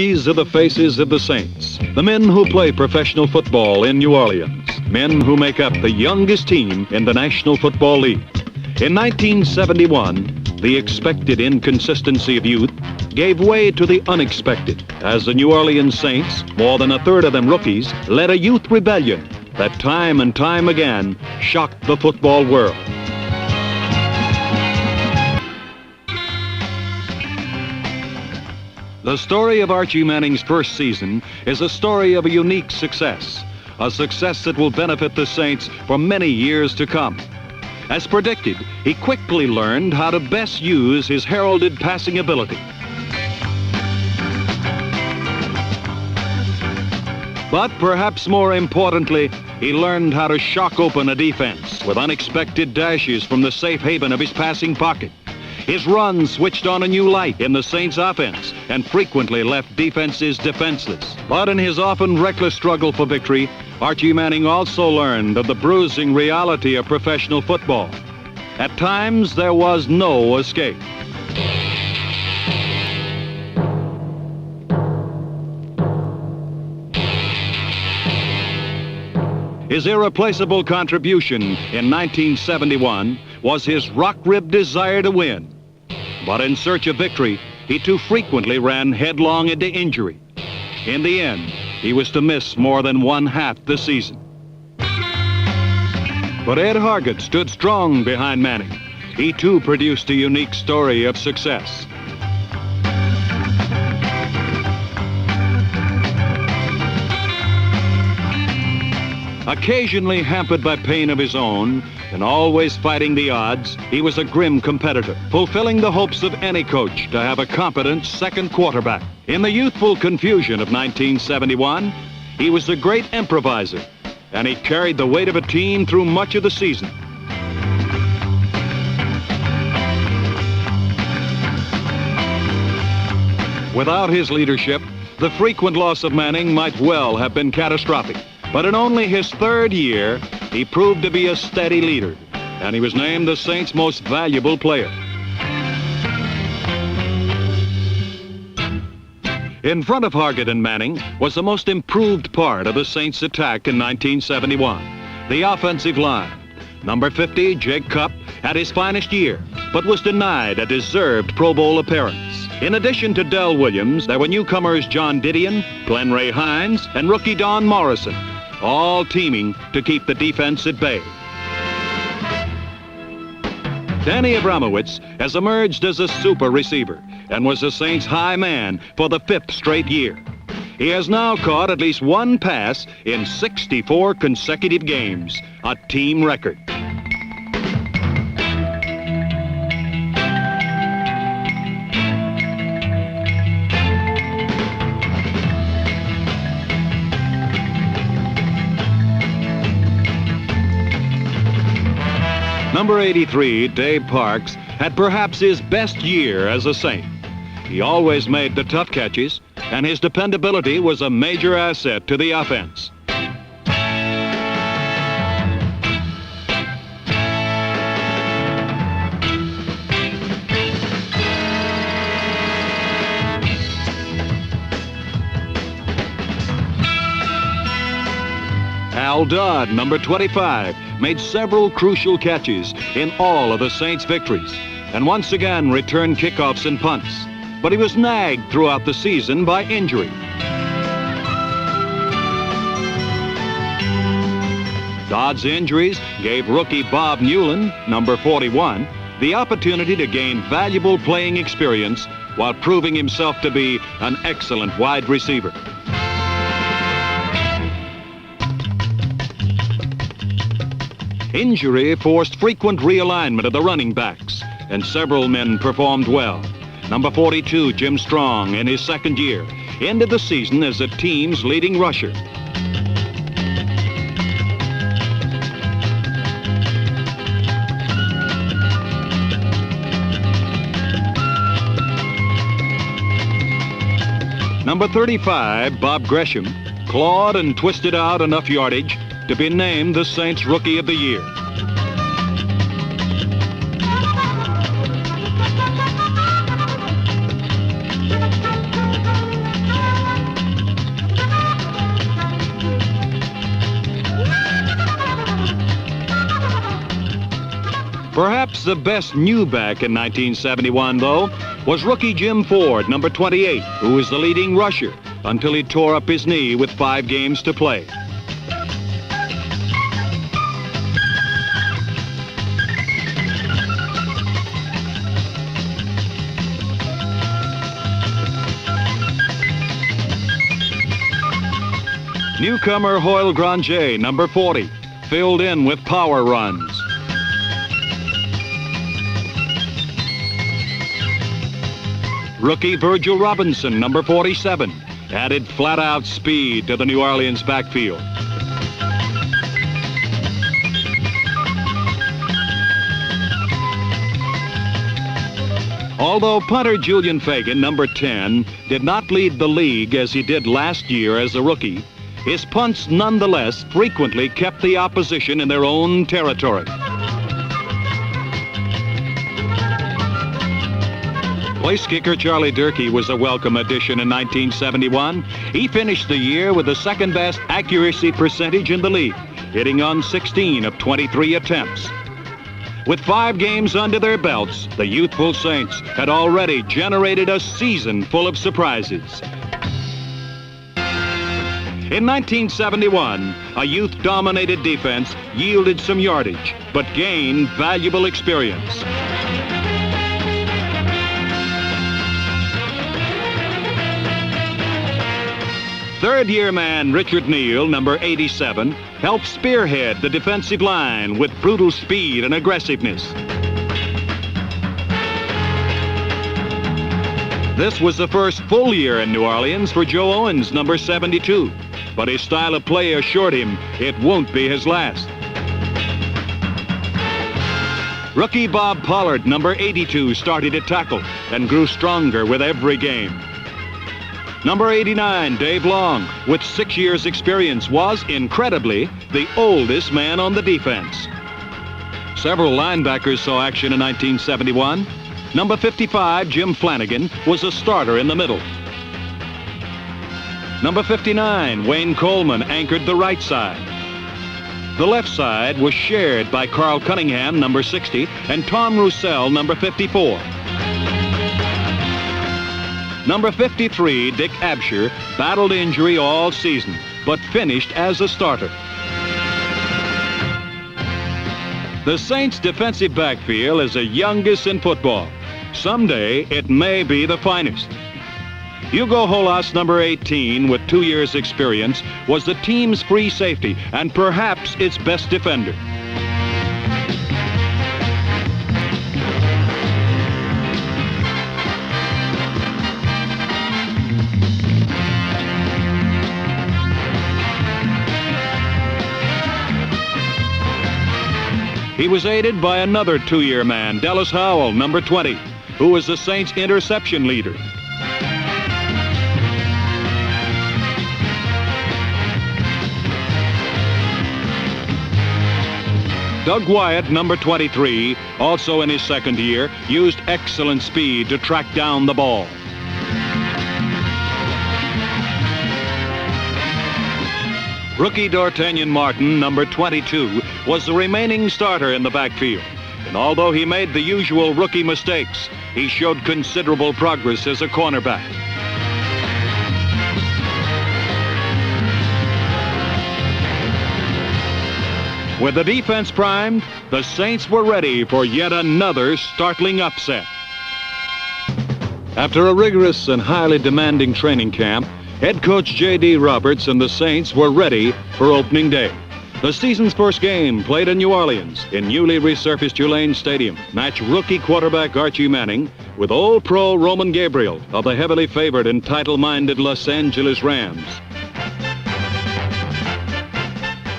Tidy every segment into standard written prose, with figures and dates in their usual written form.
These are the faces of the Saints, the men who play professional football in New Orleans, men who make up the youngest team in the National Football League. In 1971, the expected inconsistency of youth gave way to the unexpected as the New Orleans Saints, more than a third of them rookies, led a youth rebellion that time and time again shocked the football world. The story of Archie Manning's first season is a story of a unique success, a success that will benefit the Saints for many years to come. As predicted, he quickly learned how to best use his heralded passing ability. But perhaps more importantly, he learned how to shock open a defense with unexpected dashes from the safe haven of his passing pocket. His runs switched on a new light in the Saints' offense and frequently left defenses defenseless. But in his often reckless struggle for victory, Archie Manning also learned of the bruising reality of professional football. At times, there was no escape. His irreplaceable contribution in 1971 was his rock-ribbed desire to win. But in search of victory, he too frequently ran headlong into injury. In the end, he was to miss more than one half the season. But Ed Hargett stood strong behind Manning. He too produced a unique story of success. Occasionally hampered by pain of his own and always fighting the odds, he was a grim competitor, fulfilling the hopes of any coach to have a competent second quarterback. In the youthful confusion of 1971, he was a great improviser, and he carried the weight of a team through much of the season. Without his leadership, the frequent loss of Manning might well have been catastrophic. But in only his third year, he proved to be a steady leader, and he was named the Saints' most valuable player. In front of Hargett and Manning was the most improved part of the Saints' attack in 1971, the offensive line. Number 50, Jake Cupp, had his finest year, but was denied a deserved Pro Bowl appearance. In addition to Del Williams, there were newcomers John Didion, Glenn Ray Hines, and rookie Don Morrison, all teaming to keep the defense at bay. Danny Abramowitz has emerged as a super receiver and was the Saints' high man for the 5th straight year. He has now caught at least one pass in 64 consecutive games, a team record. Number 83, Dave Parks, had perhaps his best year as a Saint. He always made the tough catches, and his dependability was a major asset to the offense. Al Dodd, number 25, made several crucial catches in all of the Saints' victories, and once again returned kickoffs and punts. But he was nagged throughout the season by injury. Dodd's injuries gave rookie Bob Newland, number 41, the opportunity to gain valuable playing experience while proving himself to be an excellent wide receiver. Injury forced frequent realignment of the running backs, and several men performed well. Number 42, Jim Strong, in his second year, ended the season as the team's leading rusher. Number 35, Bob Gresham, clawed and twisted out enough yardage to be named the Saints' Rookie of the Year. Perhaps the best new back in 1971, though, was rookie Jim Ford, number 28, who was the leading rusher until he tore up his knee with 5 games to play. Newcomer Hoyle Granger, number 40, filled in with power runs. Rookie Virgil Robinson, number 47, added flat-out speed to the New Orleans backfield. Although punter Julian Fagan, number 10, did not lead the league as he did last year as a rookie, his punts nonetheless frequently kept the opposition in their own territory. Place kicker Charlie Durkee was a welcome addition in 1971. He finished the year with the second-best accuracy percentage in the league, hitting on 16 of 23 attempts. With 5 games under their belts, the youthful Saints had already generated a season full of surprises. In 1971, a youth-dominated defense yielded some yardage, but gained valuable experience. Third-year man Richard Neal, number 87, helped spearhead the defensive line with brutal speed and aggressiveness. This was the first full year in New Orleans for Joe Owens, number 72. But his style of play assured him it won't be his last. Rookie Bob Pollard, number 82, started at tackle and grew stronger with every game. Number 89, Dave Long, with 6 years' experience, was, incredibly, the oldest man on the defense. Several linebackers saw action in 1971. Number 55, Jim Flanagan, was a starter in the middle. Number 59, Wayne Coleman, anchored the right side. The left side was shared by Carl Cunningham, number 60, and Tom Roussel, number 54. Number 53, Dick Absher, battled injury all season, but finished as a starter. The Saints' defensive backfield is the youngest in football. Someday, it may be the finest. Hugo Holas, number 18, with 2 years' experience, was the team's free safety and perhaps its best defender. He was aided by another 2-year man, Dallas Howell, number 20, who was the Saints' interception leader. Doug Wyatt, number 23, also in his second year, used excellent speed to track down the ball. Rookie D'Artagnan Martin, number 22, was the remaining starter in the backfield. And although he made the usual rookie mistakes, he showed considerable progress as a cornerback. With the defense primed, the Saints were ready for yet another startling upset. After a rigorous and highly demanding training camp, head coach J.D. Roberts and the Saints were ready for opening day. The season's first game, played in New Orleans in newly resurfaced Tulane Stadium, matched rookie quarterback Archie Manning with Old Pro Roman Gabriel of the heavily favored and title-minded Los Angeles Rams.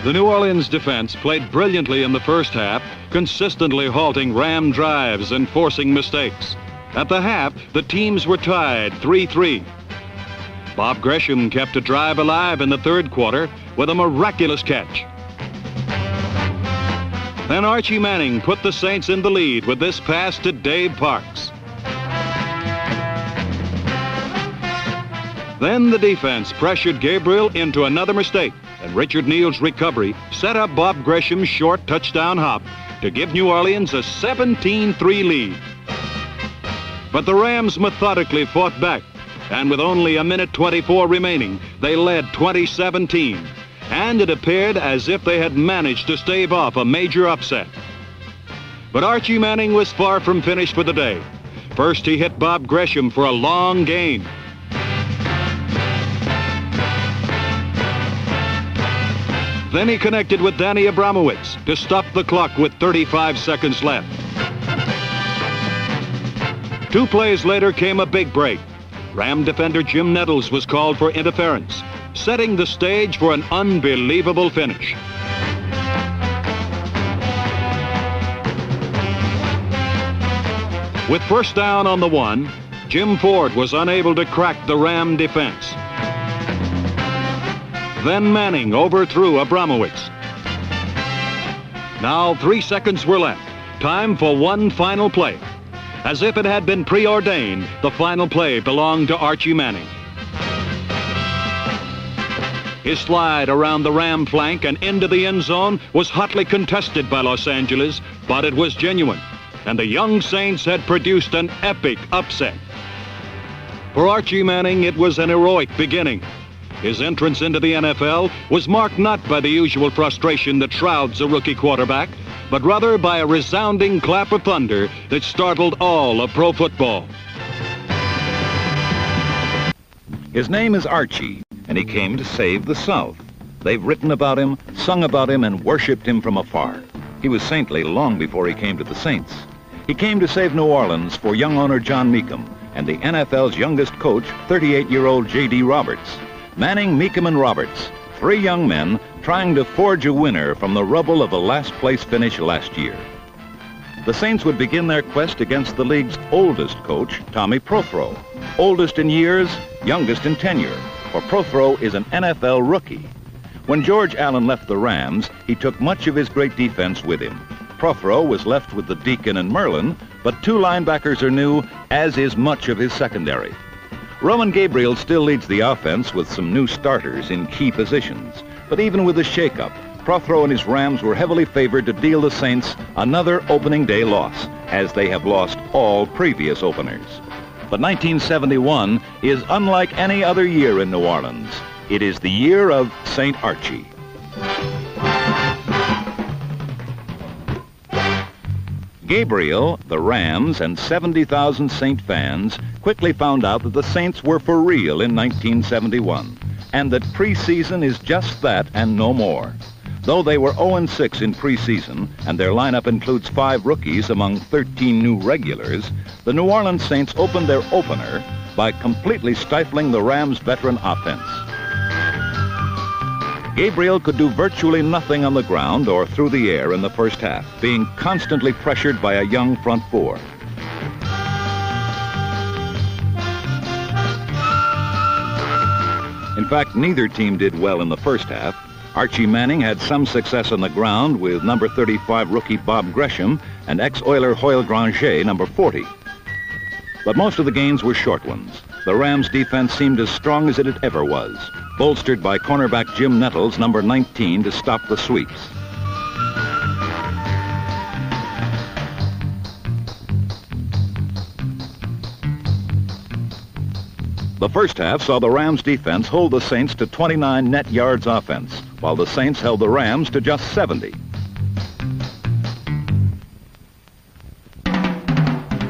The New Orleans defense played brilliantly in the first half, consistently halting Ram drives and forcing mistakes. At the half, the teams were tied 3-3. Bob Gresham kept a drive alive in the third quarter with a miraculous catch. Then Archie Manning put the Saints in the lead with this pass to Dave Parks. Then the defense pressured Gabriel into another mistake, and Richard Neal's recovery set up Bob Gresham's short touchdown hop to give New Orleans a 17-3 lead. But the Rams methodically fought back, and with only a minute 24 remaining, they led 20-17, and it appeared as if they had managed to stave off a major upset. But Archie Manning was far from finished for the day. First, he hit Bob Gresham for a long gain. Then he connected with Danny Abramowitz to stop the clock with 35 seconds left. 2 plays later came a big break. Ram defender Jim Nettles was called for interference, setting the stage for an unbelievable finish. With first down on the 1, Jim Ford was unable to crack the Ram defense. Then Manning overthrew Abramowitz. Now 3 seconds were left. Time for one final play. As if it had been preordained, the final play belonged to Archie Manning. His slide around the Ram flank and into the end zone was hotly contested by Los Angeles, but it was genuine, and the young Saints had produced an epic upset. For Archie Manning, it was an heroic beginning. His entrance into the NFL was marked not by the usual frustration that shrouds a rookie quarterback, but rather by a resounding clap of thunder that startled all of pro football. His name is Archie, and he came to save the South. They've written about him, sung about him, and worshipped him from afar. He was saintly long before he came to the Saints. He came to save New Orleans for young owner John Mecum and the NFL's youngest coach, 38-year-old J.D. Roberts. Manning, Mecum, and Roberts, 3 young men trying to forge a winner from the rubble of a last-place finish last year. The Saints would begin their quest against the league's oldest coach, Tommy Prothro. Oldest in years, youngest in tenure, for Prothro is an NFL rookie. When George Allen left the Rams, he took much of his great defense with him. Prothro was left with the Deacon and Merlin, but 2 linebackers are new, as is much of his secondary. Roman Gabriel still leads the offense with some new starters in key positions. But even with the shakeup, Prothro and his Rams were heavily favored to deal the Saints another opening day loss, as they have lost all previous openers. But 1971 is unlike any other year in New Orleans. It is the year of St. Archie. Gabriel, the Rams, and 70,000 Saint fans quickly found out that the Saints were for real in 1971, and that preseason is just that and no more. Though they were 0-6 in preseason, and their lineup includes 5 rookies among 13 new regulars, the New Orleans Saints opened their opener by completely stifling the Rams' veteran offense. Gabriel could do virtually nothing on the ground or through the air in the first half, being constantly pressured by a young front 4. In fact, neither team did well in the first half. Archie Manning had some success on the ground with number 35 rookie Bob Gresham and ex-Oiler Hoyle Granger, number 40. But most of the gains were short ones. The Rams' defense seemed as strong as it ever was, bolstered by cornerback Jim Nettles, number 19, to stop the sweeps. The first half saw the Rams' defense hold the Saints to 29 net yards offense, while the Saints held the Rams to just 70.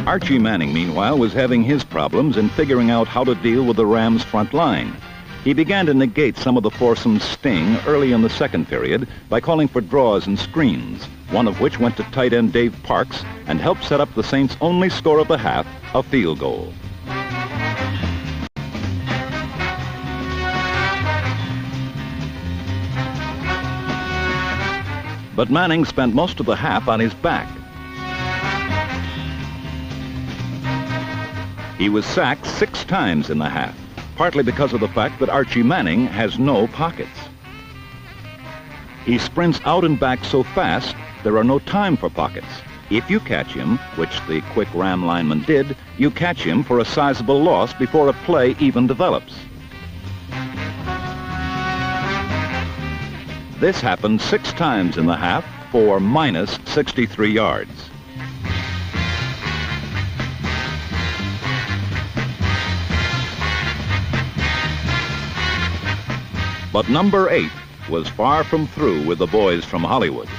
Archie Manning, meanwhile, was having his problems in figuring out how to deal with the Rams' front line. He began to negate some of the foursome's sting early in the second period by calling for draws and screens, one of which went to tight end Dave Parks and helped set up the Saints' only score of the half, a field goal. But Manning spent most of the half on his back. He was sacked 6 times in the half, partly because of the fact that Archie Manning has no pockets. He sprints out and back so fast, there are no time for pockets. If you catch him, which the quick Ram lineman did, you catch him for a sizable loss before a play even develops. This happened 6 times in the half, for minus 63 yards. But number 8 was far from through with the boys from Hollywood.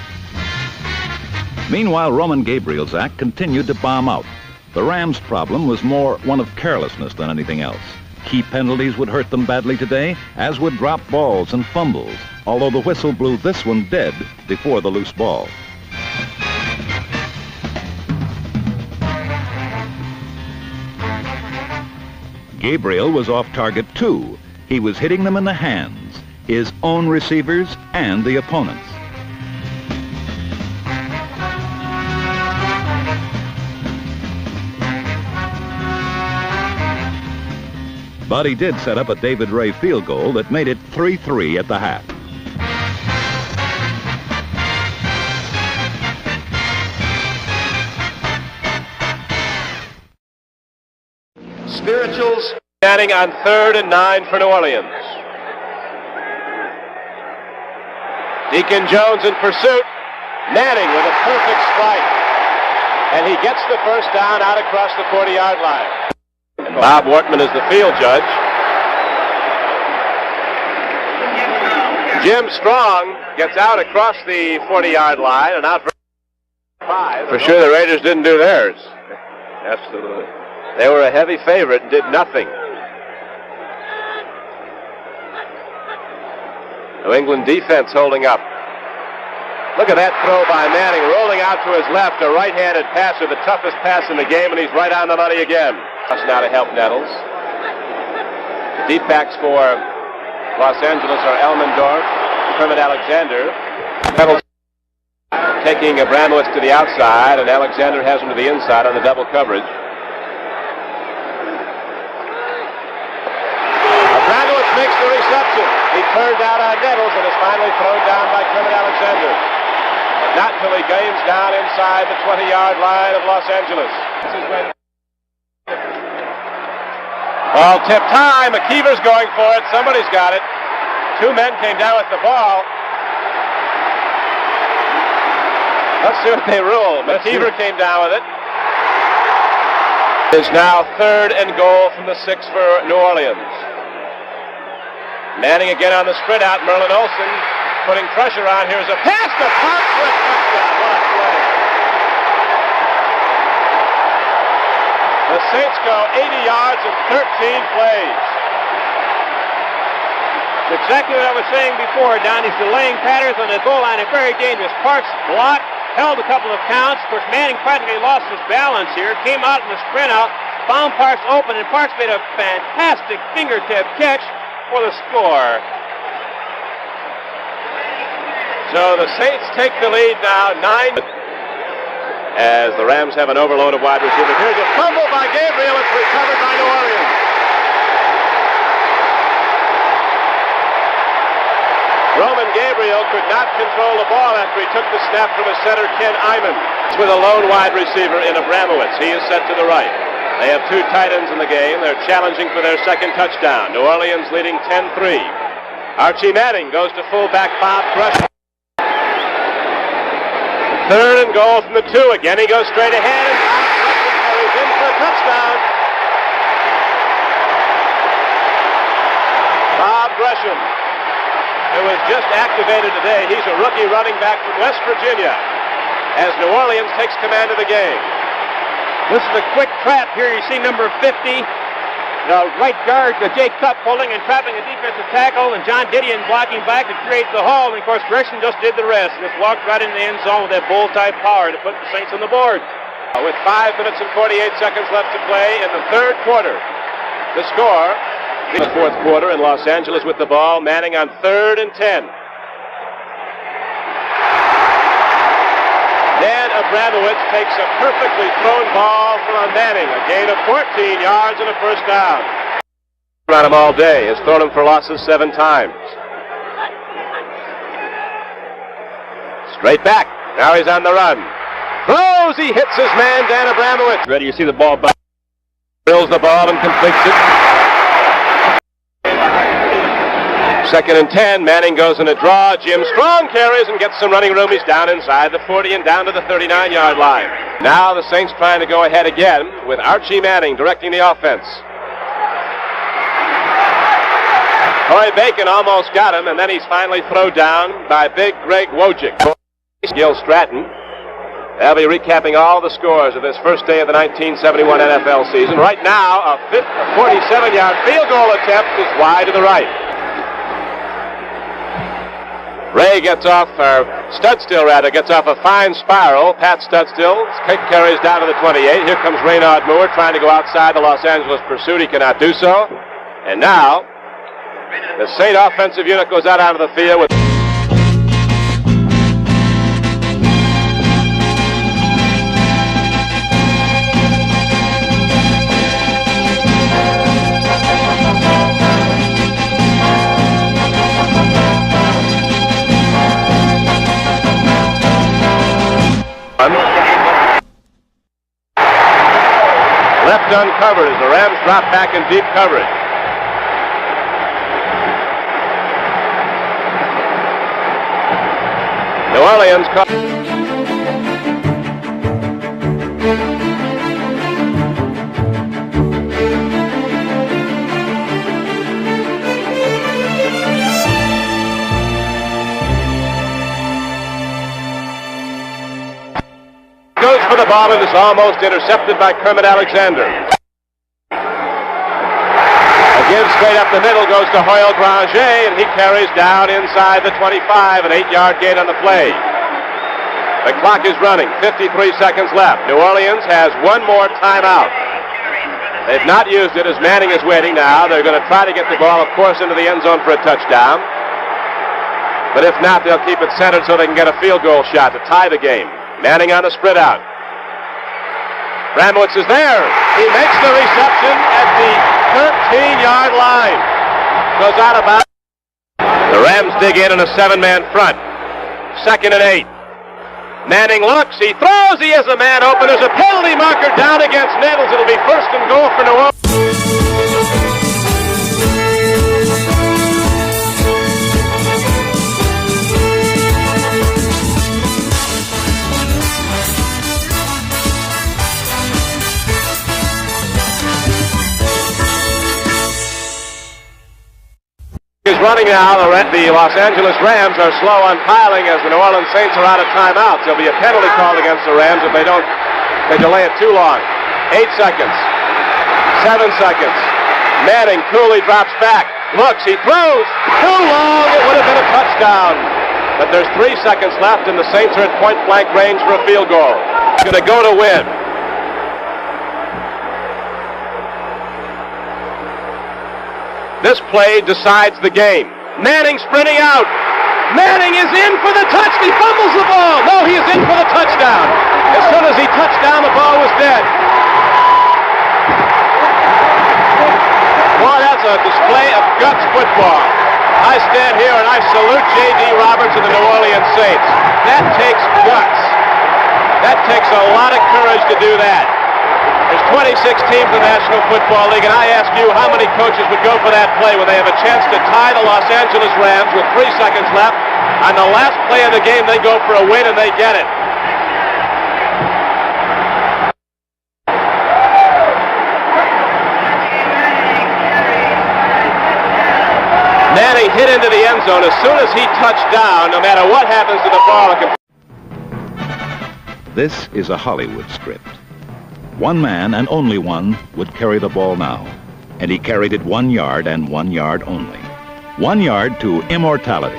Meanwhile, Roman Gabriel's act continued to bomb out. The Rams' problem was more one of carelessness than anything else. Key penalties would hurt them badly today, as would drop balls and fumbles, although the whistle blew this one dead before the loose ball. Gabriel was off target too. He was hitting them in the hands, his own receivers and the opponents. But he did set up a David Ray field goal that made it 3-3 at the half. Spirituals standing on 3rd and 9 for New Orleans. Deacon Jones in pursuit. Manning with a perfect strike. And he gets the first down out across the 40-yard line. And Bob Wortman is the field judge. Jim Strong gets out across the 40-yard line and out for 5. For sure the Raiders didn't do theirs. Absolutely. They were a heavy favorite and did nothing. New England defense holding up. Look at that throw by Manning, rolling out to his left, a right-handed passer, the toughest pass in the game, and he's right on the money again. That's now to help Nettles. The deep backs for Los Angeles are Elmendorf, Kermit Alexander. Nettles taking Abramowitz to the outside, and Alexander has him to the inside on the double coverage. Abramowitz makes the reception. He turned out on Nettles and is finally thrown down by Kermit Alexander. But not until he gains down inside the 20-yard line of Los Angeles. Ball tip time. McKeever's going for it. Somebody's got it. 2 men came down with the ball. Let's see what they rule. McKeever came down with it. It is now 3rd and goal from the 6 for New Orleans. Manning again on the spread out. Merlin Olsen putting pressure on. Here's a pass to Parks for a touchdown. What a play. The Saints go 80 yards in 13 plays. It's exactly what I was saying before, Don. He's delaying patterns on the goal line. It's very dangerous. Parks blocked, held a couple of counts. Of course, Manning practically lost his balance here. Came out in the sprint out, found Parks open, and Parks made a fantastic fingertip catch for the score. So the Saints take the lead now, 9. As the Rams have an overload of wide receivers. Here's a fumble by Gabriel. It's recovered by New Orleans. Roman Gabriel could not control the ball after he took the snap from his center, Ken Iman. With a lone wide receiver in Abramowitz. He is set to the right. They have 2 tight ends in the game. They're challenging for their second touchdown. New Orleans leading 10-3. Archie Manning goes to fullback Bob Gresham. 3rd and goal from the 2. Again, he goes straight ahead, and Bob Gresham carries in for a touchdown. Bob Gresham, who was just activated today. He's a rookie running back from West Virginia as New Orleans takes command of the game. This is a quick trap here. You see number 50, the right guard, Jay Cup, pulling and trapping a defensive tackle, and John Didion blocking back to create the hole. And, of course, Gresham just did the rest. Just walked right in the end zone with that bull-type power to put the Saints on the board. With 5 minutes and 48 seconds left to play in the 3rd quarter. The score, the 4th quarter, and Los Angeles with the ball. Manning on 3rd and 10. Dan Abramowitz takes a perfectly thrown ball from Manning. A gain of 14 yards and a first down. On him all day. Has thrown him for losses 7 times. Straight back. Now he's on the run. Throws. He hits his man, Dan Abramowitz. Ready, you see the ball back. Drills the ball and completes it. 2nd and 10. Manning goes in a draw. Jim Strong carries and gets some running room. He's down inside the 40 and down to the 39-yard line. Now the Saints trying to go ahead again with Archie Manning directing the offense. Troy Bacon almost got him, and then he's finally thrown down by big Greg Wojcik. Gil Stratton. They'll be recapping all the scores of this first day of the 1971 NFL season. Right now, a 47-yard field goal attempt is wide to the right. Ray gets off, or Studstill rather, gets off a fine spiral. Pat Studstill's kick carries down to the 28. Here comes Reynaud Moore trying to go outside the Los Angeles pursuit. He cannot do so. And now, the Saint offensive unit goes out onto the field with... Left uncovered as the Rams drop back in deep coverage. New Orleans goes for the ball and is almost intercepted by Kermit Alexander. Again, straight up the middle goes to Hoyle Granger, and he carries down inside the 25, an 8-yard gain on the play. The clock is running, 53 seconds left. New Orleans has one more timeout. They've not used it as Manning is waiting now. They're going to try to get the ball, of course, into the end zone for a touchdown. But if not, they'll keep it centered so they can get a field goal shot to tie the game. Manning on a sprint out. Bramowitz is there. He makes the reception at the 13-yard line. Goes out of bounds. The Rams dig in a 7-man front. 2nd and 8. Manning looks. He throws. He has a man open. There's a penalty marker down against Nettles. It'll be 1st and goal for New Orleans. Is running now. The Los Angeles Rams are slow on piling as the New Orleans Saints are out of timeouts. There'll be a penalty called against the Rams if they delay it too long. 8 seconds. 7 seconds. Manning coolly drops back. Looks, he throws. Too long. It would have been a touchdown. But there's 3 seconds left, and the Saints are at point-blank range for a field goal. Going to go to win. This play decides the game. Manning sprinting out. Manning is in for the touch. He fumbles the ball. No, he is in for the touchdown. As soon as he touched down, the ball was dead. Boy, that's a display of guts football. I stand here and I salute J.D. Roberts and the New Orleans Saints. That takes guts. That takes a lot of courage to do that. There's 26 teams in the National Football League, and I ask you how many coaches would go for that play when they have a chance to tie the Los Angeles Rams with 3 seconds left. On the last play of the game, they go for a win, and they get it. Manning hit into the end zone. As soon as he touched down, no matter what happens to the ball, This is a Hollywood script. One man, and only one, would carry the ball now. And he carried it 1 yard and 1 yard only. 1 yard to immortality.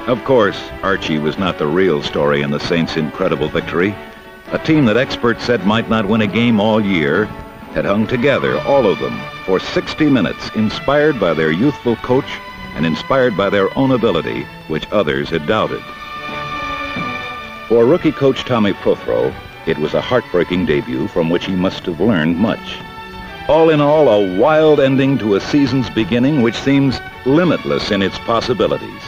Of course, Archie was not the real story in the Saints' incredible victory. A team that experts said might not win a game all year had hung together, all of them, for 60 minutes, inspired by their youthful coach and inspired by their own ability, which others had doubted. For rookie coach Tommy Prothro, it was a heartbreaking debut from which he must have learned much. All in all, a wild ending to a season's beginning which seems limitless in its possibilities.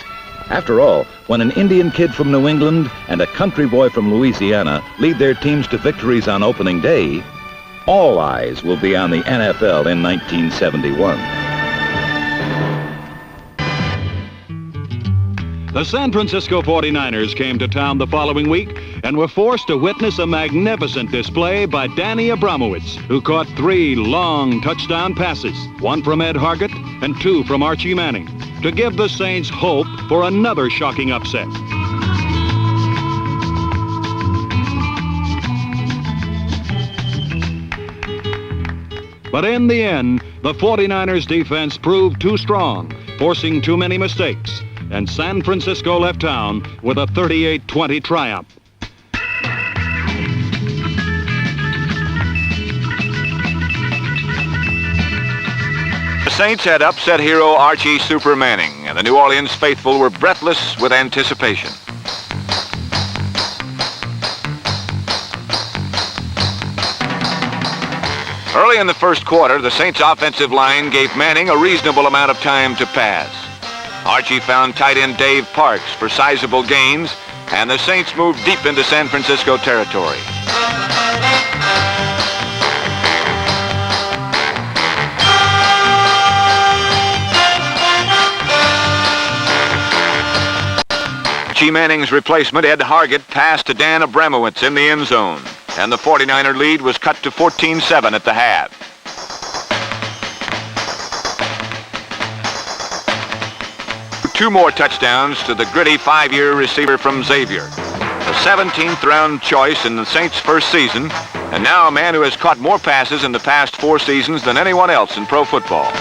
After all, when an Indian kid from New England and a country boy from Louisiana lead their teams to victories on opening day, all eyes will be on the NFL in 1971. The San Francisco 49ers came to town the following week and were forced to witness a magnificent display by Danny Abramowitz, who caught 3 long touchdown passes, 1 from Ed Hargett and 2 from Archie Manning, to give the Saints hope for another shocking upset. But in the end, the 49ers defense proved too strong, forcing too many mistakes, and San Francisco left town with a 38-20 triumph. The Saints had upset hero Archie Super Manning, and the New Orleans faithful were breathless with anticipation. Early in the first quarter, the Saints' offensive line gave Manning a reasonable amount of time to pass. Archie found tight end Dave Parks for sizable gains, and the Saints moved deep into San Francisco territory. Archie Manning's replacement, Ed Hargett, passed to Dan Abramowitz in the end zone, and the 49er lead was cut to 14-7 at the half. Two more touchdowns to the gritty 5-year receiver from Xavier, a 17th round choice in the Saints' first season, and now a man who has caught more passes in the past 4 seasons than anyone else in pro football.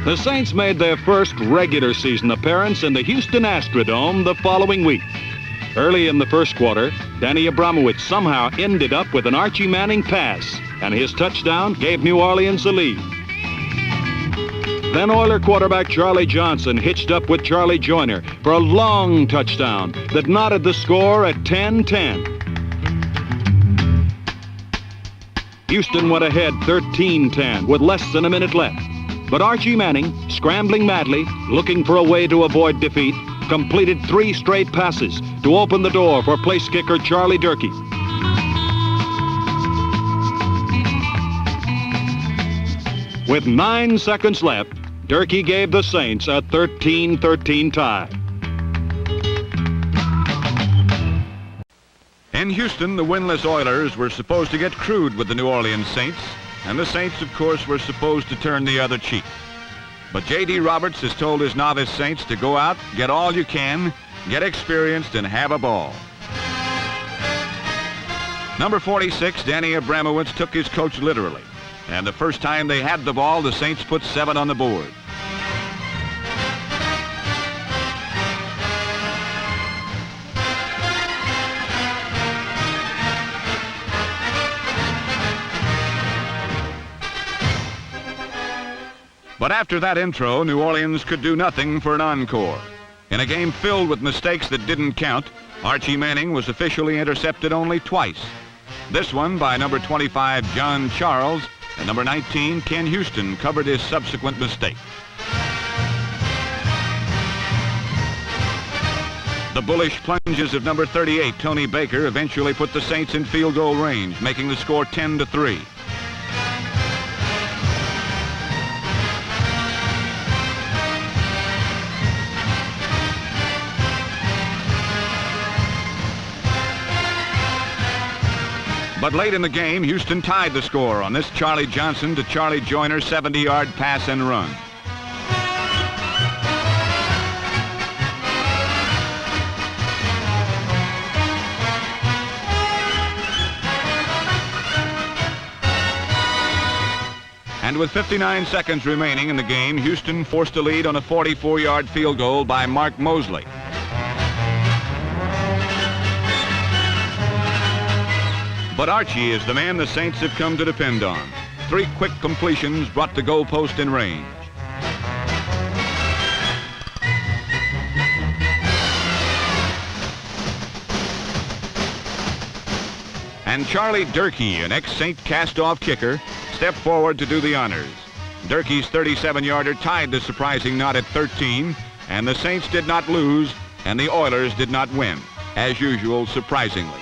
The Saints made their first regular season appearance in the Houston Astrodome the following week. Early in the first quarter, Danny Abramowitz somehow ended up with an Archie Manning pass, and his touchdown gave New Orleans the lead. Then Oiler quarterback Charlie Johnson hitched up with Charlie Joyner for a long touchdown that knotted the score at 10-10. Houston went ahead 13-10 with less than a minute left. But Archie Manning, scrambling madly, looking for a way to avoid defeat, completed 3 straight passes to open the door for place kicker Charlie Durkee. With 9 seconds left, Durkee gave the Saints a 13-13 tie. In Houston, the winless Oilers were supposed to get crude with the New Orleans Saints, and the Saints, of course, were supposed to turn the other cheek. But J.D. Roberts has told his novice Saints to go out, get all you can, get experienced, and have a ball. Number 46, Danny Abramowitz, took his coach literally. And the first time they had the ball, the Saints put 7 on the board. But after that intro, New Orleans could do nothing for an encore. In a game filled with mistakes that didn't count, Archie Manning was officially intercepted only twice. This one by number 25, John Charles, and number 19, Ken Houston, covered his subsequent mistake. The bullish plunges of number 38, Tony Baker, eventually put the Saints in field goal range, making the score 10-3. But late in the game, Houston tied the score on this Charlie Johnson to Charlie Joyner 70-yard pass and run. And with 59 seconds remaining in the game, Houston forced a lead on a 44-yard field goal by Mark Mosley. But Archie is the man the Saints have come to depend on. 3 quick completions brought the goalpost in range. And Charlie Durkee, an ex-Saint cast-off kicker, stepped forward to do the honors. Durkee's 37-yarder tied the surprising knot at 13, and the Saints did not lose, and the Oilers did not win, as usual, surprisingly.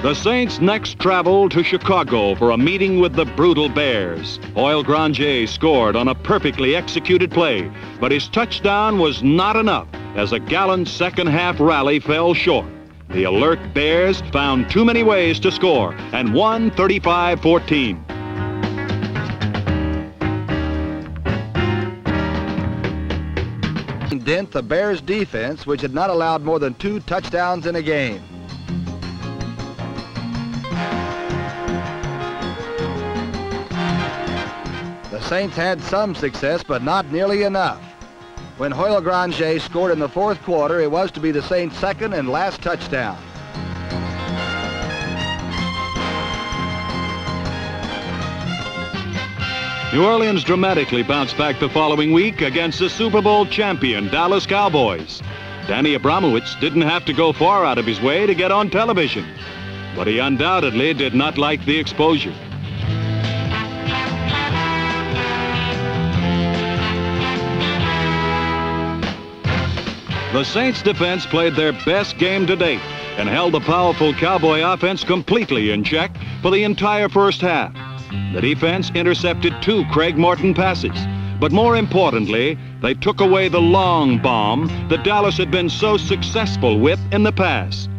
The Saints next traveled to Chicago for a meeting with the brutal Bears. Hoyle Granger scored on a perfectly executed play, but his touchdown was not enough as a gallant second-half rally fell short. The alert Bears found too many ways to score and won 35-14. Dent the Bears defense, which had not allowed more than 2 touchdowns in a game. The Saints had some success, but not nearly enough. When Hoyle Granger scored in the 4th quarter, it was to be the Saints' second and last touchdown. New Orleans dramatically bounced back the following week against the Super Bowl champion Dallas Cowboys. Danny Abramowitz didn't have to go far out of his way to get on television, but he undoubtedly did not like the exposure. The Saints defense played their best game to date and held the powerful Cowboy offense completely in check for the entire first half. The defense intercepted 2 Craig Morton passes, but more importantly, they took away the long bomb that Dallas had been so successful with in the past.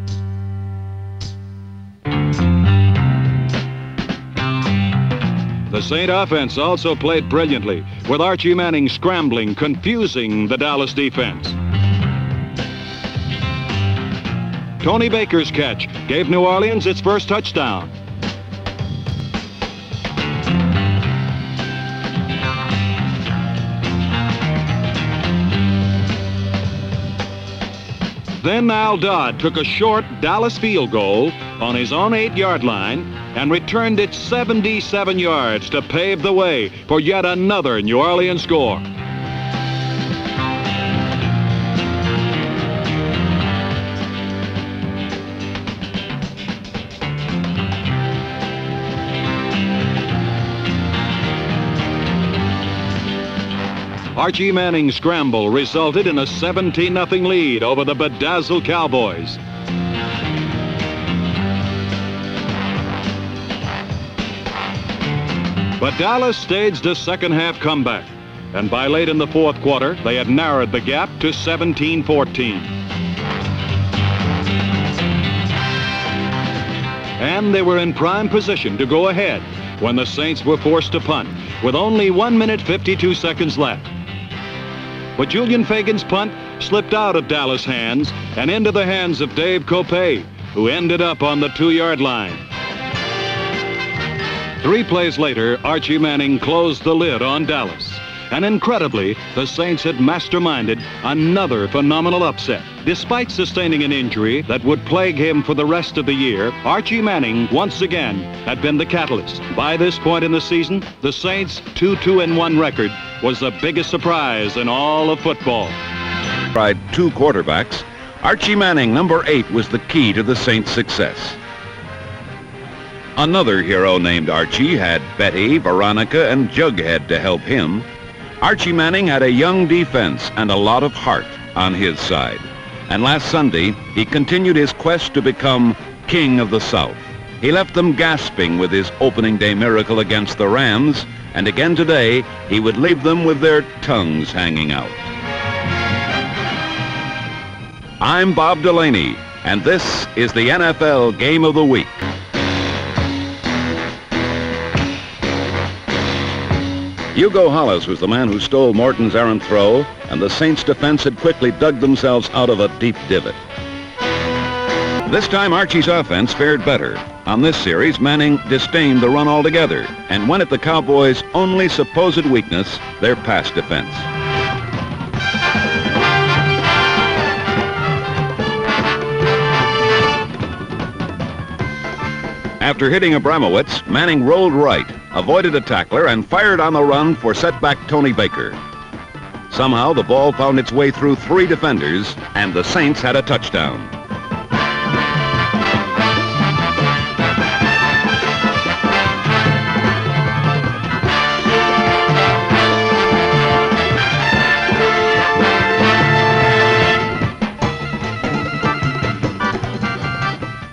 The Saint offense also played brilliantly, with Archie Manning scrambling, confusing the Dallas defense. Tony Baker's catch gave New Orleans its first touchdown. Then Al Dodd took a short Dallas field goal on his own 8-yard line and returned it 77 yards to pave the way for yet another New Orleans score. Archie Manning's scramble resulted in a 17-0 lead over the bedazzled Cowboys. But Dallas staged a second-half comeback, and by late in the 4th quarter, they had narrowed the gap to 17-14. And they were in prime position to go ahead when the Saints were forced to punt, with only 1 minute 52 seconds left. But Julian Fagan's punt slipped out of Dallas' hands and into the hands of Dave Kopay, who ended up on the 2-yard line. 3 plays later, Archie Manning closed the lid on Dallas. And incredibly, the Saints had masterminded another phenomenal upset. Despite sustaining an injury that would plague him for the rest of the year, Archie Manning once again had been the catalyst. By this point in the season, the Saints' 2-2-1 record was the biggest surprise in all of football. Tried 2 quarterbacks. Archie Manning, number 8, was the key to the Saints' success. Another hero named Archie had Betty, Veronica, and Jughead to help him. Archie Manning had a young defense and a lot of heart on his side. And last Sunday, he continued his quest to become King of the South. He left them gasping with his opening day miracle against the Rams, and again today, he would leave them with their tongues hanging out. I'm Bob Delaney, and this is the NFL Game of the Week. Hugo Hollis was the man who stole Morton's errant throw, and the Saints' defense had quickly dug themselves out of a deep divot. This time, Archie's offense fared better. On this series, Manning disdained the run altogether and went at the Cowboys' only supposed weakness, their pass defense. After hitting Abramowitz, Manning rolled right, avoided a tackler, and fired on the run for setback Tony Baker. Somehow, the ball found its way through 3 defenders, and the Saints had a touchdown.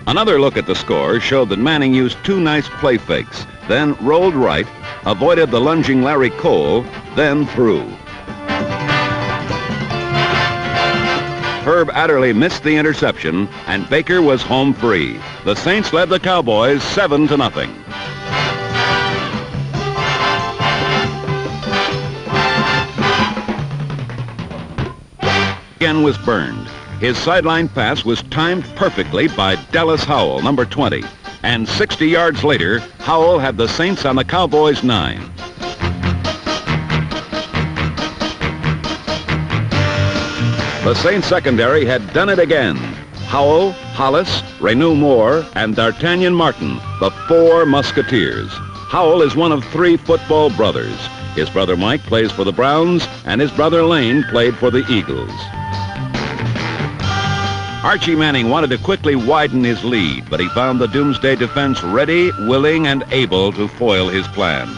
Another look at the score showed that Manning used 2 nice play fakes, then rolled right, avoided the lunging Larry Cole, then threw. Herb Adderley missed the interception, and Baker was home free. The Saints led the Cowboys 7-0. Again was burned. His sideline pass was timed perfectly by Dallas Howell, number 20. And 60 yards later, Howell had the Saints on the Cowboys' 9. The Saints secondary had done it again. Howell, Hollis, Renew Moore, and D'Artagnan Martin, the 4 Musketeers. Howell is one of 3 football brothers. His brother Mike plays for the Browns, and his brother Lane played for the Eagles. Archie Manning wanted to quickly widen his lead, but he found the Doomsday defense ready, willing, and able to foil his plan.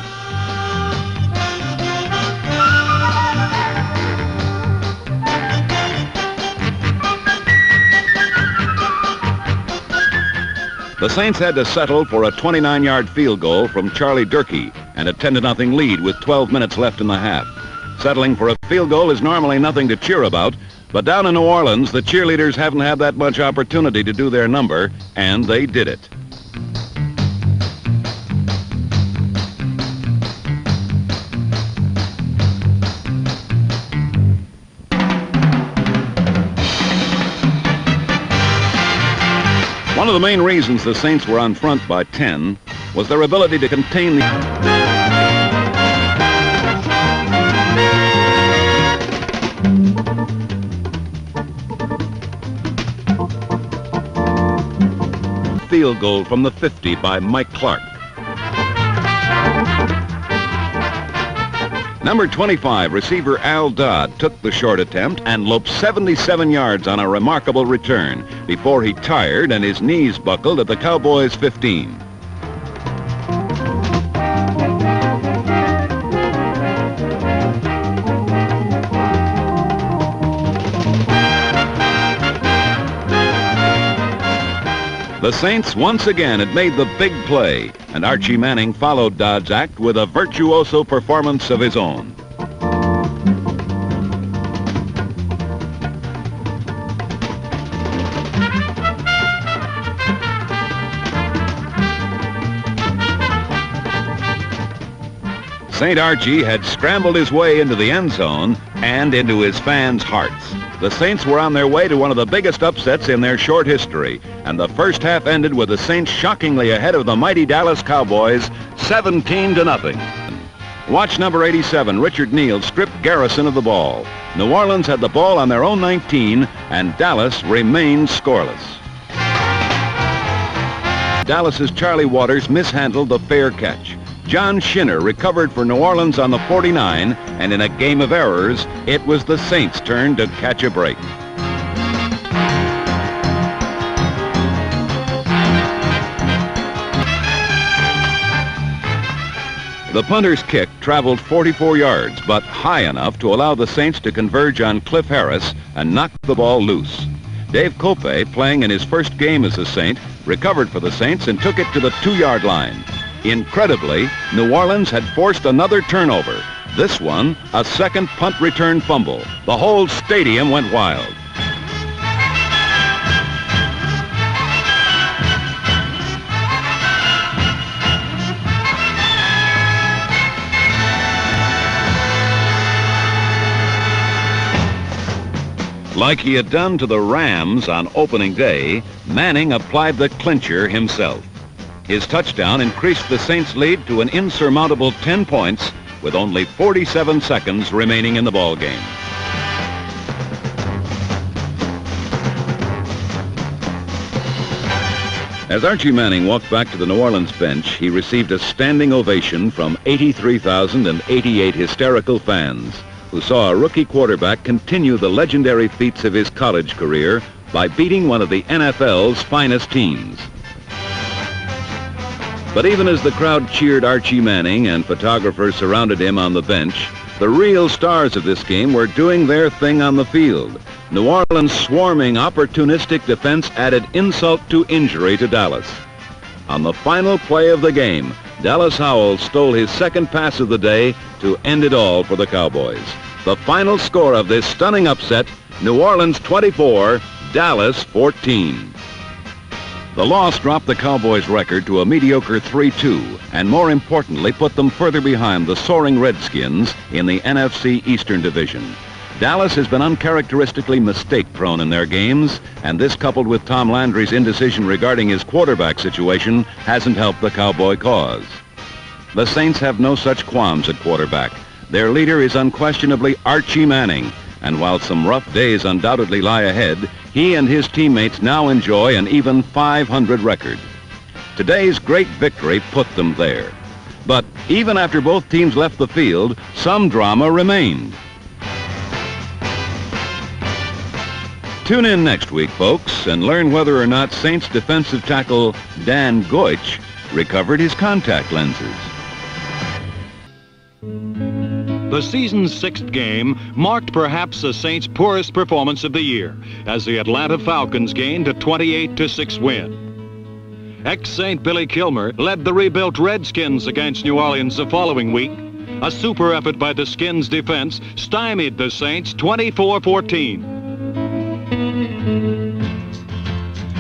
The Saints had to settle for a 29-yard field goal from Charlie Durkee and a 10-0 lead with 12 minutes left in the half. Settling for a field goal is normally nothing to cheer about, but down in New Orleans, the cheerleaders haven't had that much opportunity to do their number, and they did it. One of the main reasons the Saints were on front by 10 was their ability to contain the field goal from the 50 by Mike Clark. Number 25, receiver Al Dodd, took the short attempt and loped 77 yards on a remarkable return before he tired and his knees buckled at the Cowboys' 15. The Saints once again had made the big play, and Archie Manning followed Dodd's act with a virtuoso performance of his own. St. Archie had scrambled his way into the end zone and into his fans' hearts. The Saints were on their way to one of the biggest upsets in their short history, and the first half ended with the Saints shockingly ahead of the mighty Dallas Cowboys, 17-0. Watch number 87, Richard Neal, strip Garrison of the ball. New Orleans had the ball on their own 19, and Dallas remained scoreless. Dallas's Charlie Waters mishandled the fair catch. John Schinner recovered for New Orleans on the 49, and in a game of errors, it was the Saints' turn to catch a break. The punter's kick traveled 44 yards, but high enough to allow the Saints to converge on Cliff Harris and knock the ball loose. Dave Cope, playing in his first game as a Saint, recovered for the Saints and took it to the 2-yard line. Incredibly, New Orleans had forced another turnover. This one, a second punt return fumble. The whole stadium went wild. Like he had done to the Rams on opening day, Manning applied the clincher himself. His touchdown increased the Saints' lead to an insurmountable 10 points with only 47 seconds remaining in the ballgame. As Archie Manning walked back to the New Orleans bench, he received a standing ovation from 83,088 hysterical fans. who saw a rookie quarterback continue the legendary feats of his college career by beating one of the NFL's finest teams. But even as the crowd cheered Archie Manning and photographers surrounded him on the bench, the real stars of this game were doing their thing on the field. New Orleans' swarming, opportunistic defense added insult to injury to Dallas. On the final play of the game, Dallas Howell stole his second pass of the day to end it all for the Cowboys. The final score of this stunning upset, New Orleans 24, Dallas 14. The loss dropped the Cowboys' record to a mediocre 3-2, and more importantly, put them further behind the soaring Redskins in the NFC Eastern Division. Dallas has been uncharacteristically mistake-prone in their games, and this, coupled with Tom Landry's indecision regarding his quarterback situation, hasn't helped the Cowboy cause. The Saints have no such qualms at quarterback. Their leader is unquestionably Archie Manning, and while some rough days undoubtedly lie ahead, he and his teammates now enjoy an even .500 record. Today's great victory put them there. But even after both teams left the field, some drama remained. Tune in next week, folks, and learn whether or not Saints defensive tackle Dan Goich recovered his contact lenses. The season's sixth game marked perhaps the Saints' poorest performance of the year, as the Atlanta Falcons gained a 28-6 win. Ex-Saint Billy Kilmer led the rebuilt Redskins against New Orleans the following week. A super effort by the Skins defense stymied the Saints 24-14.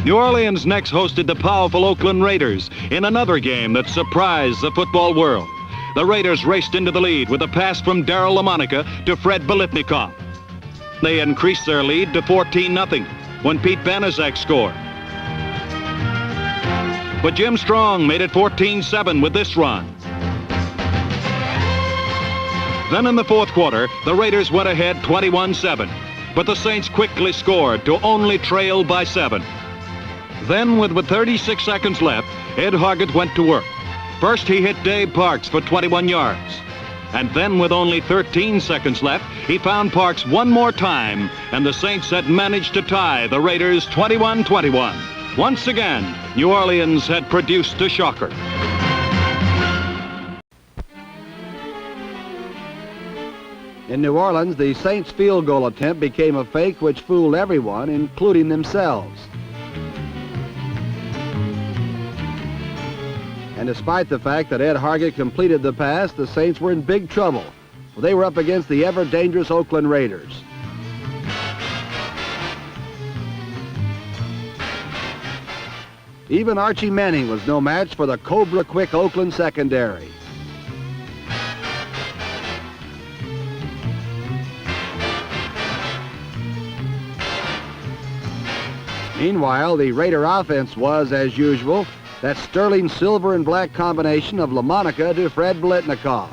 New Orleans next hosted the powerful Oakland Raiders in another game that surprised the football world. The Raiders raced into the lead with a pass from Darryl LaMonica to Fred Biletnikoff. They increased their lead to 14-0 when Pete Banaszak scored. But Jim Strong made it 14-7 with this run. Then in the fourth quarter, the Raiders went ahead 21-7, but the Saints quickly scored to only trail by 7. Then, with 36 seconds left, Ed Hargett went to work. First, he hit Dave Parks for 21 yards. And then, with only 13 seconds left, he found Parks one more time, and the Saints had managed to tie the Raiders 21-21. Once again, New Orleans had produced a shocker. In New Orleans, the Saints' field goal attempt became a fake which fooled everyone, including themselves. And despite the fact that Ed Hargett completed the pass, the Saints were in big trouble. They were up against the ever-dangerous Oakland Raiders. Even Archie Manning was no match for the cobra-quick Oakland secondary. Meanwhile, the Raider offense was, as usual, that sterling silver and black combination of LaMonica to Fred Biletnikoff.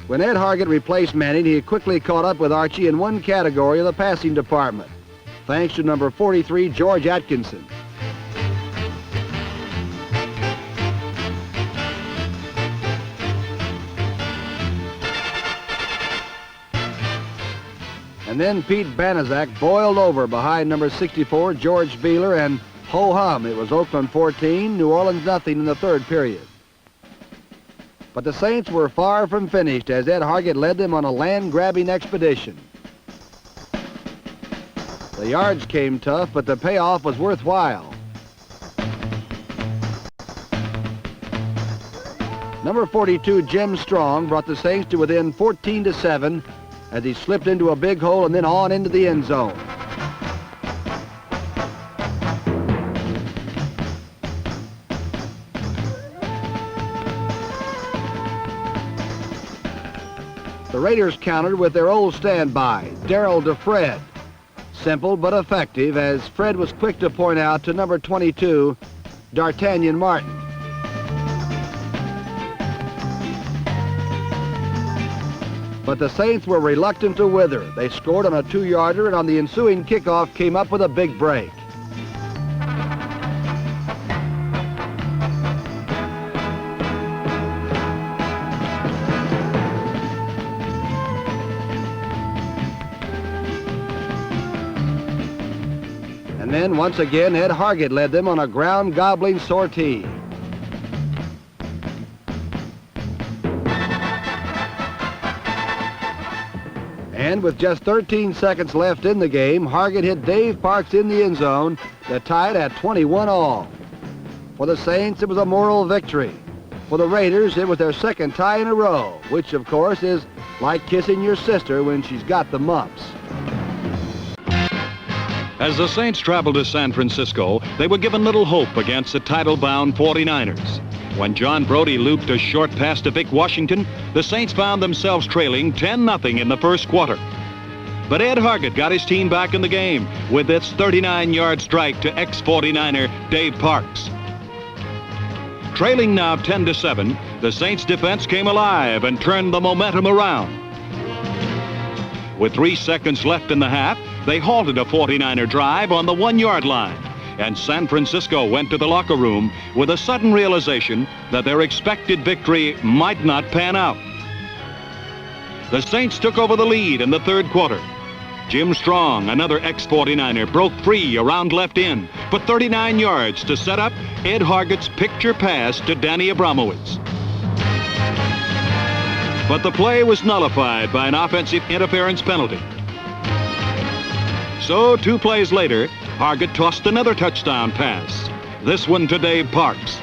When Ed Hargett replaced Manning, he quickly caught up with Archie in one category of the passing department, thanks to number 43, George Atkinson. And then Pete Banaszak boiled over behind number 64, George Beeler, and ho-hum, it was Oakland 14, New Orleans nothing in the third period. But the Saints were far from finished as Ed Hargett led them on a land-grabbing expedition. The yards came tough, but the payoff was worthwhile. Number 42, Jim Strong, brought the Saints to within 14-7 as he slipped into a big hole and then on into the end zone. The Raiders countered with their old standby, Darryl to Fred. Simple but effective, as Fred was quick to point out to number 22, D'Artagnan Martin. But the Saints were reluctant to wither. They scored on a 2-yarder, and on the ensuing kickoff came up with a big break. And then, once again, Ed Hargett led them on a ground-gobbling sortie. And with just 13 seconds left in the game, Hargett hit Dave Parks in the end zone to tie it at 21 all. For the Saints, it was a moral victory. For the Raiders, it was their second tie in a row, which, of course, is like kissing your sister when she's got the mumps. As the Saints traveled to San Francisco, they were given little hope against the title-bound 49ers. When John Brody looped a short pass to Vic Washington, the Saints found themselves trailing 10-0 in the first quarter. But Ed Hargett got his team back in the game with its 39-yard strike to ex-49er Dave Parks. Trailing now 10-7, the Saints defense came alive and turned the momentum around. With 3 seconds left in the half, they halted a 49er drive on the 1-yard line, and San Francisco went to the locker room with a sudden realization that their expected victory might not pan out. The Saints took over the lead in the third quarter. Jim Strong, another ex-49er, broke free around left end for 39 yards to set up Ed Hargett's picture pass to Danny Abramowitz. But the play was nullified by an offensive interference penalty. So 2 plays later, Hargett tossed another touchdown pass, this one to Dave Parks.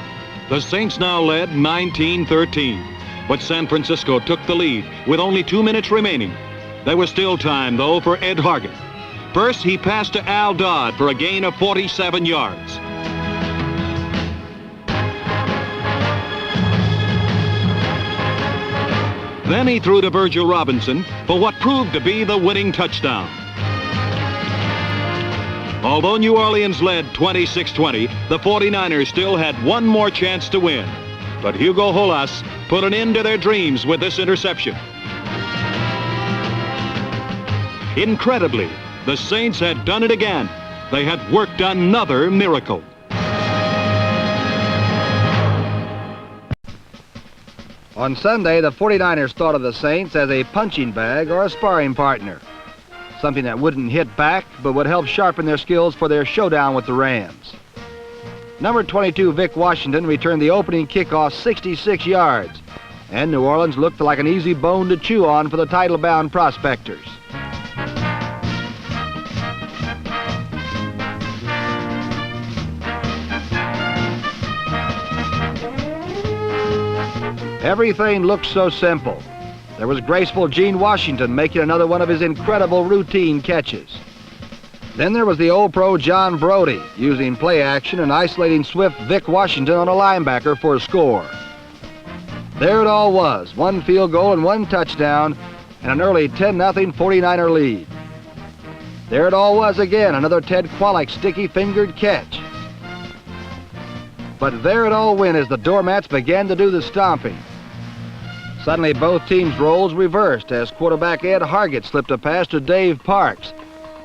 The Saints now led 19-13, but San Francisco took the lead with only 2 minutes remaining. There was still time, though, for Ed Hargett. First, he passed to Al Dodd for a gain of 47 yards. Then he threw to Virgil Robinson for what proved to be the winning touchdown. Although New Orleans led 26-20, the 49ers still had one more chance to win. But Hugo Holas put an end to their dreams with this interception. Incredibly, the Saints had done it again. They had worked another miracle. On Sunday, the 49ers thought of the Saints as a punching bag or a sparring partner. Something that wouldn't hit back, but would help sharpen their skills for their showdown with the Rams. Number 22, Vic Washington, returned the opening kickoff 66 yards, and New Orleans looked like an easy bone to chew on for the title-bound prospectors. Everything looked so simple. There was graceful Gene Washington making another one of his incredible routine catches. Then there was the old pro John Brody using play action and isolating swift Vic Washington on a linebacker for a score. There it all was, 1 field goal and 1 touchdown and an early 10-0 49er lead. There it all was again, another Ted Kwolek sticky-fingered catch. But there it all went as the doormats began to do the stomping. Suddenly, both teams' roles reversed as quarterback Ed Hargett slipped a pass to Dave Parks,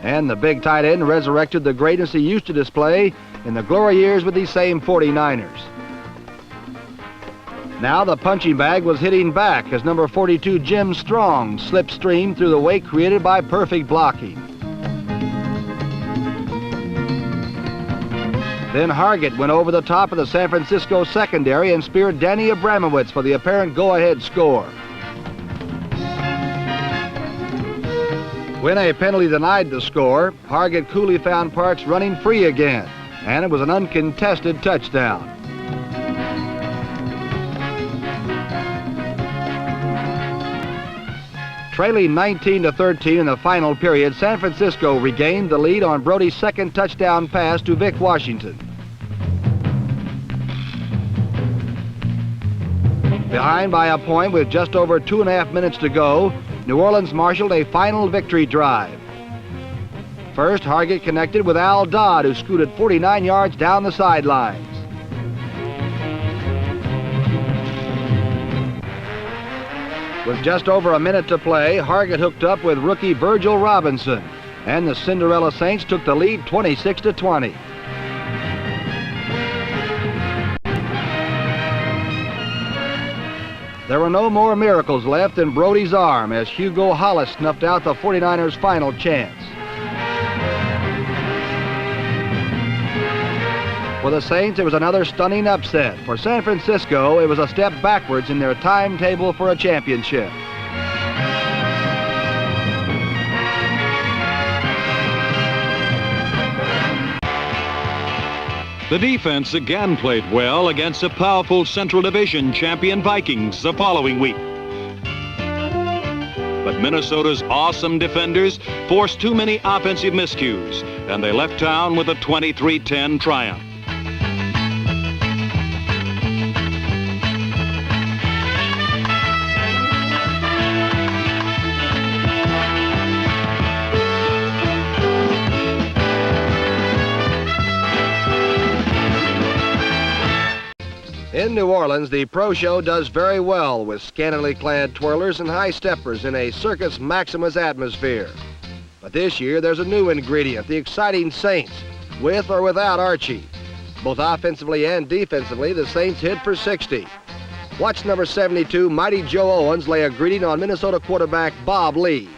and the big tight end resurrected the greatness he used to display in the glory years with these same 49ers. Now the punching bag was hitting back as number 42 Jim Strong slipstreamed through the wake created by perfect blocking. Then Hargett went over the top of the San Francisco secondary and speared Danny Abramowitz for the apparent go-ahead score. When a penalty denied the score, Hargett coolly found Parks running free again, and it was an uncontested touchdown. Trailing 19-13 in the final period, San Francisco regained the lead on Brody's second touchdown pass to Vic Washington. Behind by a point with just over 2.5 minutes to go, New Orleans marshaled a final victory drive. First, Hargett connected with Al Dodd, who scooted 49 yards down the sidelines. With just over a minute to play, Hargett hooked up with rookie Virgil Robinson, and the Cinderella Saints took the lead 26-20. There were no more miracles left in Brody's arm as Hugo Holas snuffed out the 49ers' final chance. For the Saints, it was another stunning upset. For San Francisco, it was a step backwards in their timetable for a championship. The defense again played well against the powerful Central Division champion Vikings the following week. But Minnesota's awesome defenders forced too many offensive miscues, and they left town with a 23-10 triumph. In New Orleans, the Pro Show does very well with scantily clad twirlers and high steppers in a Circus Maximus atmosphere. But this year, there's a new ingredient, the exciting Saints, with or without Archie. Both offensively and defensively, the Saints hit for 60. Watch number 72, Mighty Joe Owens, lay a greeting on Minnesota quarterback Bob Lee.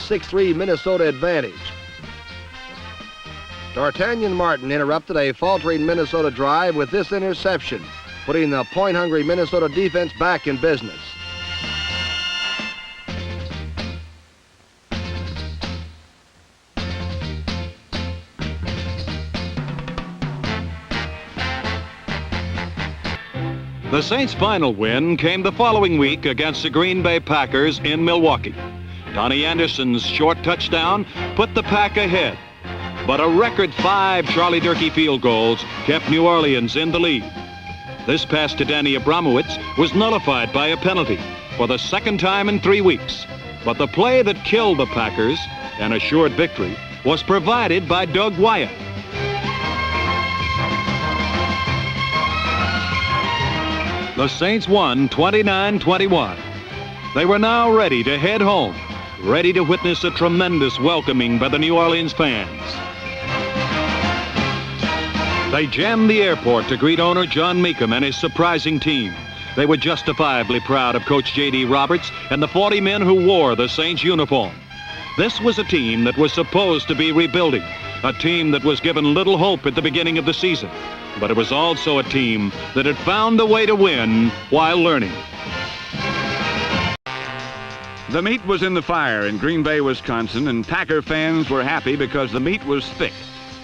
.63 Minnesota advantage. D'Artagnan Martin interrupted a faltering Minnesota drive with this interception, putting the point-hungry Minnesota defense back in business. The Saints' final win came the following week against the Green Bay Packers in Milwaukee. Donnie Anderson's short touchdown put the Pack ahead. But a record 5 Charlie Durkee field goals kept New Orleans in the lead. This pass to Danny Abramowitz was nullified by a penalty for the second time in 3 weeks. But the play that killed the Packers and assured victory was provided by Doug Wyatt. The Saints won 29-21. They were now ready to head home, ready to witness a tremendous welcoming by the New Orleans fans. They jammed the airport to greet owner John Meekum and his surprising team. They were justifiably proud of Coach J.D. Roberts and the 40 men who wore the Saints uniform. This was a team that was supposed to be rebuilding, a team that was given little hope at the beginning of the season. But it was also a team that had found a way to win while learning. The meat was in the fire in Green Bay, Wisconsin, and Packer fans were happy because the meat was thick.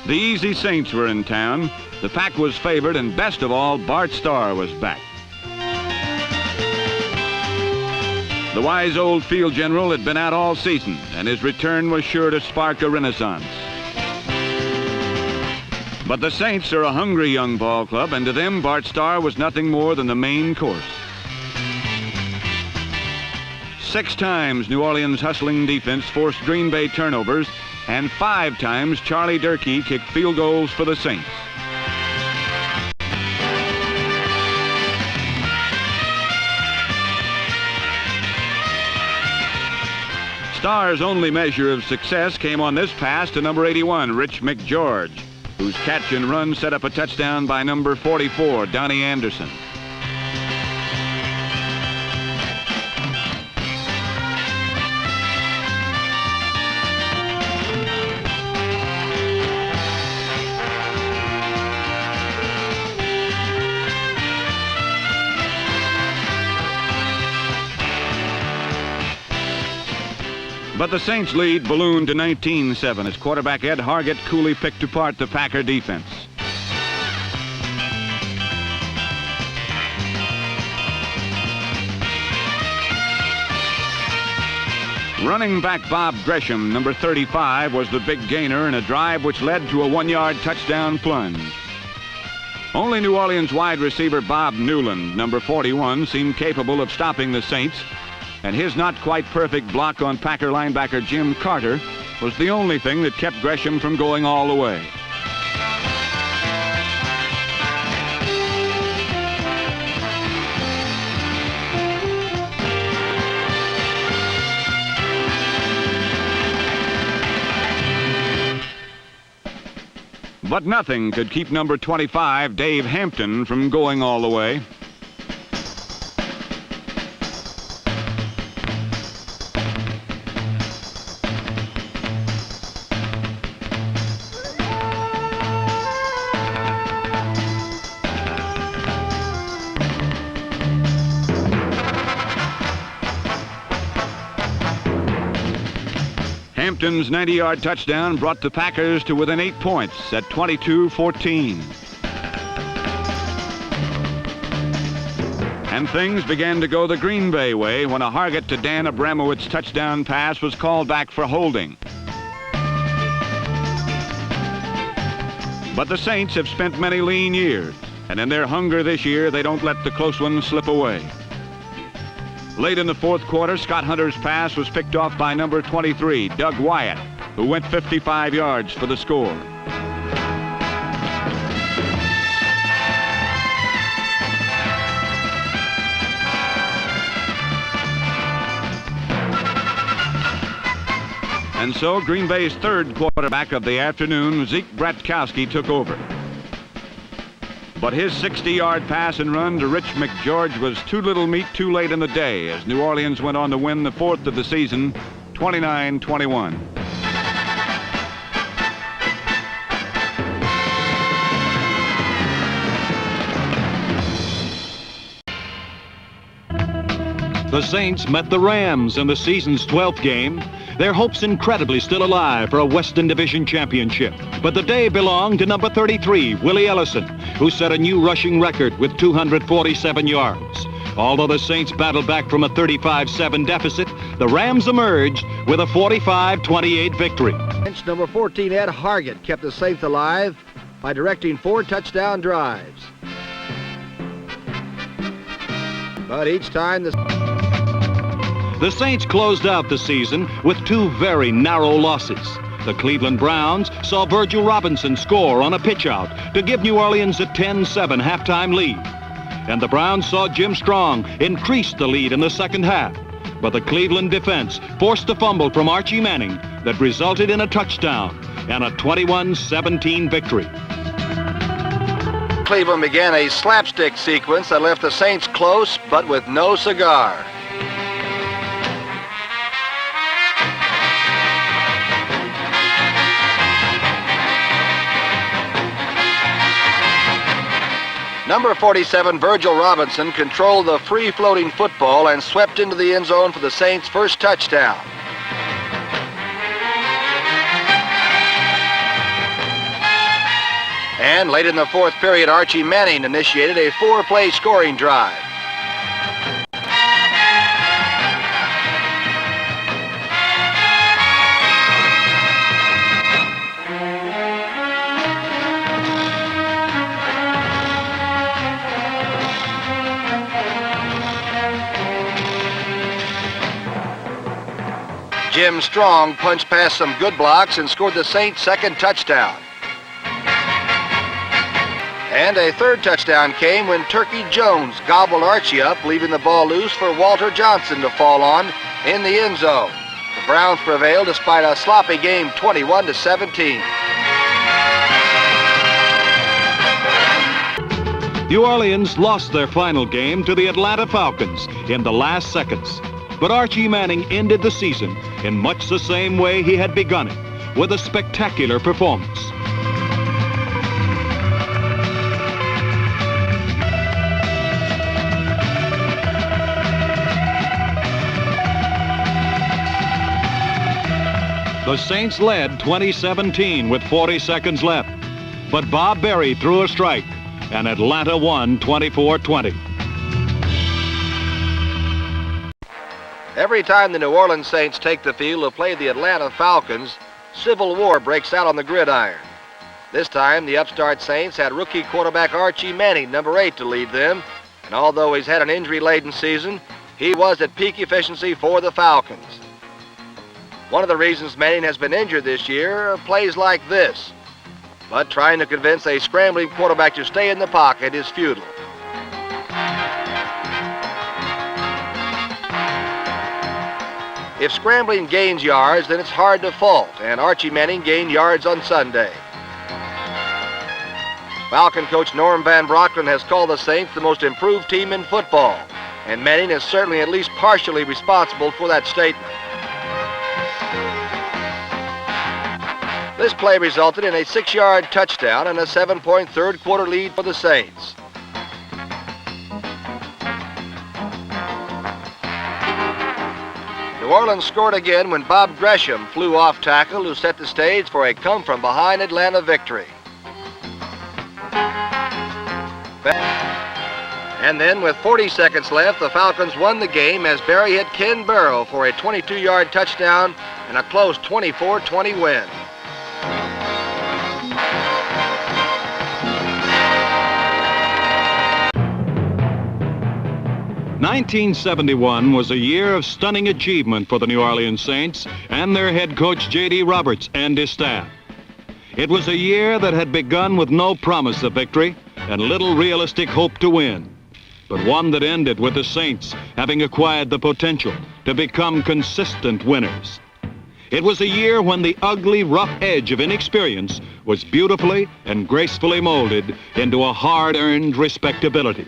The Easy Saints were in town, the Pack was favored, and best of all, Bart Starr was back. The wise old field general had been out all season, and his return was sure to spark a renaissance. But the Saints are a hungry young ball club, and to them, Bart Starr was nothing more than the main course. 6 times New Orleans' hustling defense forced Green Bay turnovers, and 5 times Charlie Durkee kicked field goals for the Saints. Starr's only measure of success came on this pass to number 81, Rich McGeorge, whose catch and run set up a touchdown by number 44, Donnie Anderson. But the Saints' lead ballooned to 19-7 as quarterback Ed Hargett coolly picked apart the Packer defense. Running back Bob Gresham, number 35, was the big gainer in a drive which led to a 1-yard touchdown plunge. Only New Orleans wide receiver Bob Newland, number 41, seemed capable of stopping the Saints, and his not-quite-perfect block on Packer linebacker Jim Carter was the only thing that kept Gresham from going all the way. But nothing could keep number 25, Dave Hampton, from going all the way. Hampton's 90-yard touchdown brought the Packers to within 8 points at 22-14. And things began to go the Green Bay way when a Hargett to Dan Abramowitz touchdown pass was called back for holding. But the Saints have spent many lean years, and in their hunger this year, they don't let the close ones slip away. Late in the fourth quarter, Scott Hunter's pass was picked off by number 23, Doug Wyatt, who went 55 yards for the score. And so Green Bay's third quarterback of the afternoon, Zeke Bratkowski, took over. But his 60-yard pass and run to Rich McGeorge was too little meat too late in the day as New Orleans went on to win the fourth of the season, 29-21. The Saints met the Rams in the season's 12th game. Their hopes incredibly still alive for a Western Division championship. But the day belonged to number 33, Willie Ellison, who set a new rushing record with 247 yards. Although the Saints battled back from a 35-7 deficit, the Rams emerged with a 45-28 victory. Bench number 14, Ed Hargett, kept the Saints alive by directing 4 touchdown drives. But each time The Saints closed out the season with 2 very narrow losses. The Cleveland Browns saw Virgil Robinson score on a pitch-out to give New Orleans a 10-7 halftime lead. And the Browns saw Jim Strong increase the lead in the second half. But the Cleveland defense forced a fumble from Archie Manning that resulted in a touchdown and a 21-17 victory. Cleveland began a slapstick sequence that left the Saints close, but with no cigar. Number 47, Virgil Robinson, controlled the free-floating football and swept into the end zone for the Saints' first touchdown. And late in the fourth period, Archie Manning initiated a 4-play scoring drive. Jim Strong punched past some good blocks and scored the Saints' second touchdown. And a third touchdown came when Turkey Jones gobbled Archie up, leaving the ball loose for Walter Johnson to fall on in the end zone. The Browns prevailed despite a sloppy game, 21-17. New Orleans lost their final game to the Atlanta Falcons in the last seconds. But Archie Manning ended the season in much the same way he had begun it, with a spectacular performance. The Saints led 2017 with 40 seconds left, but Bob Berry threw a strike, and Atlanta won 24-20. Every time the New Orleans Saints take the field to play the Atlanta Falcons, civil war breaks out on the gridiron. This time, the upstart Saints had rookie quarterback Archie Manning, number 8, to lead them, and although he's had an injury-laden season, he was at peak efficiency for the Falcons. One of the reasons Manning has been injured this year are plays like this, but trying to convince a scrambling quarterback to stay in the pocket is futile. If scrambling gains yards, then it's hard to fault, and Archie Manning gained yards on Sunday. Falcon coach Norm Van Brocklin has called the Saints the most improved team in football, and Manning is certainly at least partially responsible for that statement. This play resulted in a 6-yard touchdown and a 7-point third-quarter lead for the Saints. New Orleans scored again when Bob Gresham flew off tackle to set the stage for a come-from-behind Atlanta victory. And then with 40 seconds left, the Falcons won the game as Barry hit Ken Burrow for a 22-yard touchdown and a close 24-20 win. 1971 was a year of stunning achievement for the New Orleans Saints and their head coach J.D. Roberts and his staff. It was a year that had begun with no promise of victory and little realistic hope to win, but one that ended with the Saints having acquired the potential to become consistent winners. It was a year when the ugly, rough edge of inexperience was beautifully and gracefully molded into a hard-earned respectability.